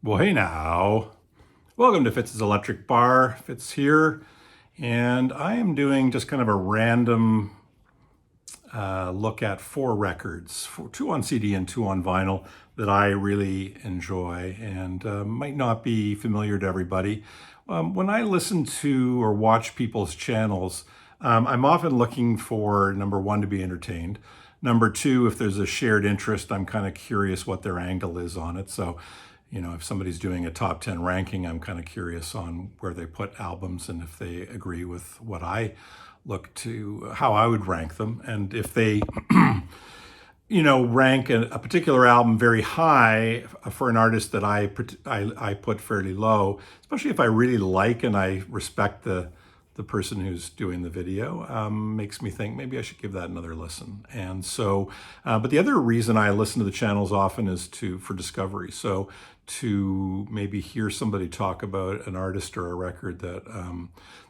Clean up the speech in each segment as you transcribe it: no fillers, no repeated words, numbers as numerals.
Well, hey now. Welcome to Fitz's Electric Bar. Fitz here, and I am doing just kind of a random look at four records, two on CD and two on vinyl, that I really enjoy and might not be familiar to everybody. When I listen to or watch people's channels, I'm often looking for, number one, to be entertained. Number two, if there's a shared interest, I'm kind of curious what their angle is on it. So, if somebody's doing a top 10 ranking, I'm kind of curious on where they put albums and if they agree with what I look to, how I would rank them. And if they, rank a particular album very high for an artist that I put fairly low, especially if I really like and I respect the person who's doing the video, makes me think maybe I should give that another listen. And so, but the other reason I listen to the channels often is for discovery. So to maybe hear somebody talk about an artist or a record that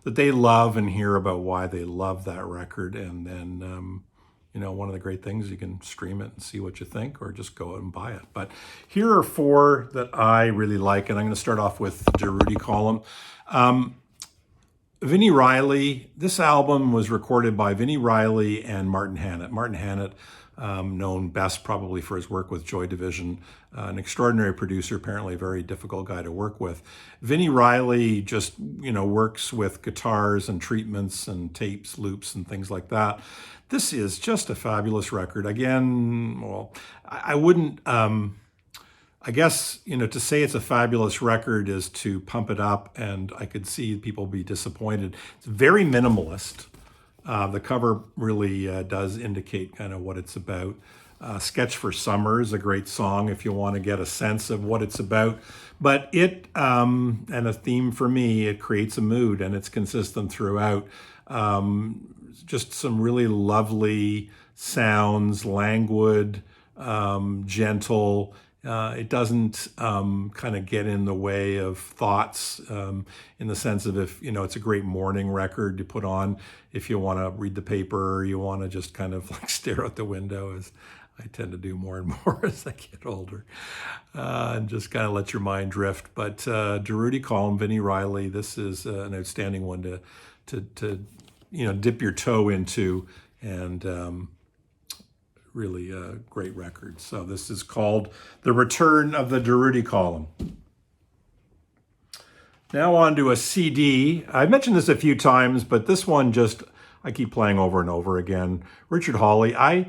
they love and hear about why they love that record. And then, one of the great things, you can stream it and see what you think, or just go out and buy it. But here are four that I really like, and I'm going to start off with the Rudy column. Vinnie Reilly, this album was recorded by Vinnie Reilly and Martin Hannett. Martin Hannett, known best probably for his work with Joy Division, an extraordinary producer, apparently a very difficult guy to work with. Vinnie Reilly just, works with guitars and treatments and tapes, loops, and things like that. This is just a fabulous record. Again, well, I wouldn't... I guess, to say it's a fabulous record is to pump it up, and I could see people be disappointed. It's very minimalist. The cover really does indicate kind of what it's about. Sketch for Summer is a great song if you want to get a sense of what it's about. But it, and a theme for me, it creates a mood, and it's consistent throughout. Just some really lovely sounds, languid, gentle. It doesn't kind of get in the way of thoughts in the sense of if, it's a great morning record to put on if you want to read the paper or you want to just kind of like stare out the window, as I tend to do more and more as I get older, and just kind of let your mind drift. But Rudy column, Vinnie Reilly, this is an outstanding one to dip your toe into, and really a great record. So this is called The Return of the Rudy column. Now on to a CD. I mentioned this a few times, but this one I keep playing over and over again. Richard Hawley. I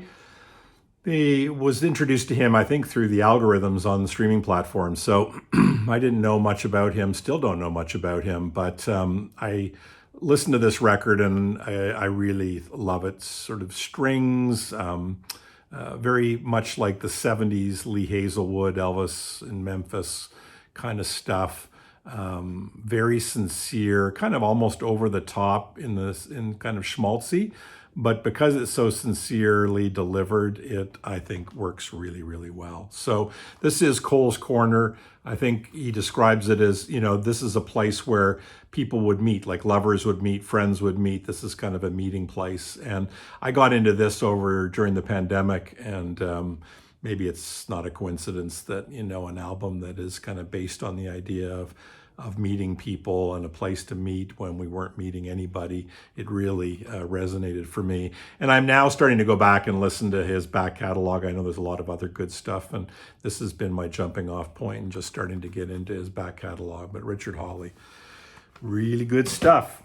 was introduced to him, I think, through the algorithms on the streaming platform. So I didn't know much about him, still don't know much about him, but I listened to this record and I really love it. Sort of strings, very much like the 70s Lee Hazelwood, Elvis in Memphis kind of stuff. Very sincere, kind of almost over the top in kind of schmaltzy, but because it's so sincerely delivered, it, I think, works really, really well. So this is Cole's Corner. I think he describes it as, this is a place where people would meet, like lovers would meet, friends would meet. This is kind of a meeting place. And I got into this during the pandemic, and maybe it's not a coincidence that, an album that is kind of based on the idea of meeting people and a place to meet when we weren't meeting anybody. It really resonated for me. And I'm now starting to go back and listen to his back catalog. I know there's a lot of other good stuff, and this has been my jumping off point and just starting to get into his back catalog. But Richard Hawley, really good stuff.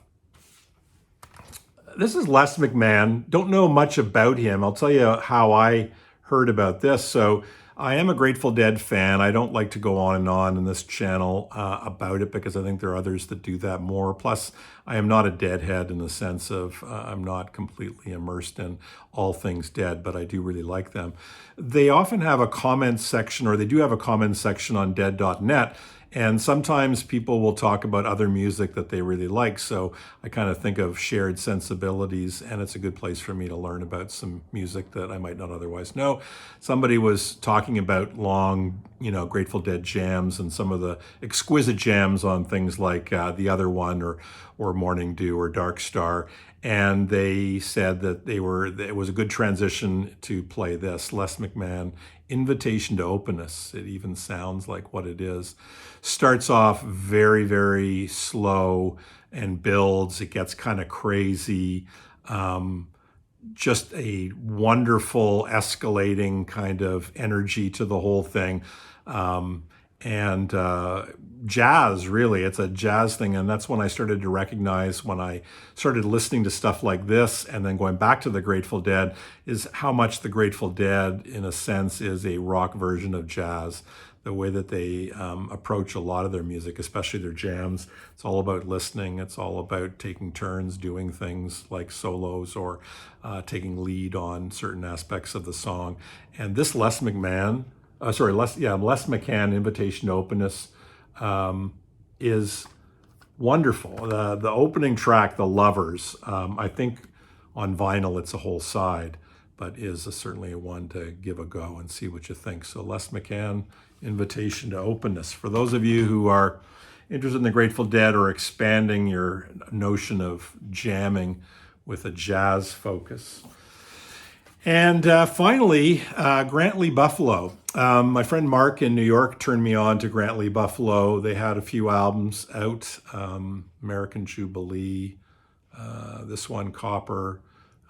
This is Les McMahon. Don't know much about him. I'll tell you how I heard about this. So I am a Grateful Dead fan. I don't like to go on and on in this channel about it because I think there are others that do that more. Plus, I am not a Deadhead in the sense of I'm not completely immersed in all things Dead, but I do really like them. They often have a comment section, or they do have a comment section on dead.net. And sometimes people will talk about other music that they really like. So I kind of think of shared sensibilities, and it's a good place for me to learn about some music that I might not otherwise know. Somebody was talking about long, Grateful Dead jams and some of the exquisite jams on things like The Other One or Morning Dew or Dark Star. And they said that it was a good transition to play this Les McMahon, Invitation to Openness. It even sounds like what it is. Starts off very, very slow and builds. It gets kind of crazy. Just a wonderful escalating kind of energy to the whole thing. And jazz, really, it's a jazz thing. And that's when I started to recognize, when I started listening to stuff like this and then going back to the Grateful Dead, is how much the Grateful Dead, in a sense, is a rock version of jazz. The way that they approach a lot of their music, especially their jams. It's all about listening. It's all about taking turns doing things like solos or taking lead on certain aspects of the song. And this Les McMahon, Les McCann, Invitation to Openness, is wonderful. The opening track, The Lovers, I think on vinyl it's a whole side, but is certainly one to give a go and see what you think. So Les McCann, Invitation to Openness. For those of you who are interested in the Grateful Dead or expanding your notion of jamming with a jazz focus. And finally, Grant Lee Buffalo. My friend Mark in New York turned me on to Grant Lee Buffalo. They had a few albums out, American Jubilee, this one, Copper,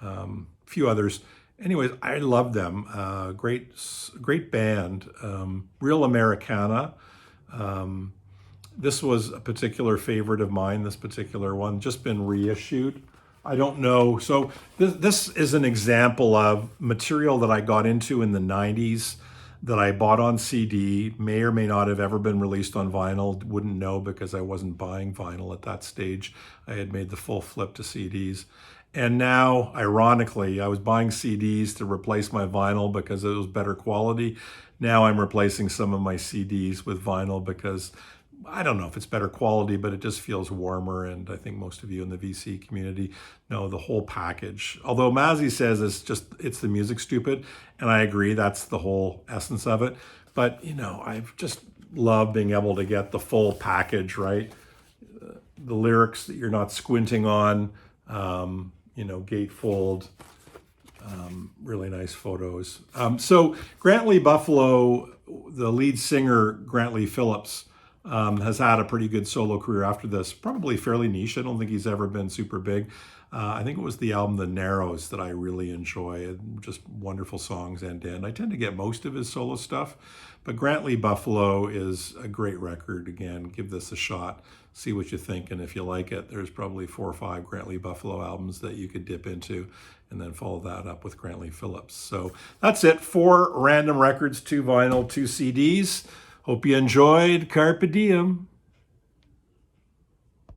a few others. Anyways, I love them. Great band, real Americana. This was a particular favorite of mine, this particular one, just been reissued. I don't know. So this is an example of material that I got into in the 90s that I bought on CD, may or may not have ever been released on vinyl. Wouldn't know because I wasn't buying vinyl at that stage. I had made the full flip to CDs. And now, ironically, I was buying CDs to replace my vinyl because it was better quality. Now I'm replacing some of my CDs with vinyl because I don't know if it's better quality, but it just feels warmer. And I think most of you in the VC community know the whole package. Although Mazzy says it's the music stupid. And I agree, that's the whole essence of it. But, I've just loved being able to get the full package, right? The lyrics that you're not squinting on, gatefold, really nice photos. So Grant Lee Buffalo, the lead singer, Grant Lee Phillips, has had a pretty good solo career after this, probably fairly niche. I don't think he's ever been super big. I think it was the album The Narrows that I really enjoy. Just wonderful songs end to end. I tend to get most of his solo stuff, but Grant Lee Buffalo is a great record. Again, give this a shot, see what you think, and if you like it, there's probably 4 or 5 Grant Lee Buffalo albums that you could dip into and then follow that up with Grant Lee Phillips. So that's it. 4 random records, 2 vinyl, 2 CDs. Hope you enjoyed. Carpe diem.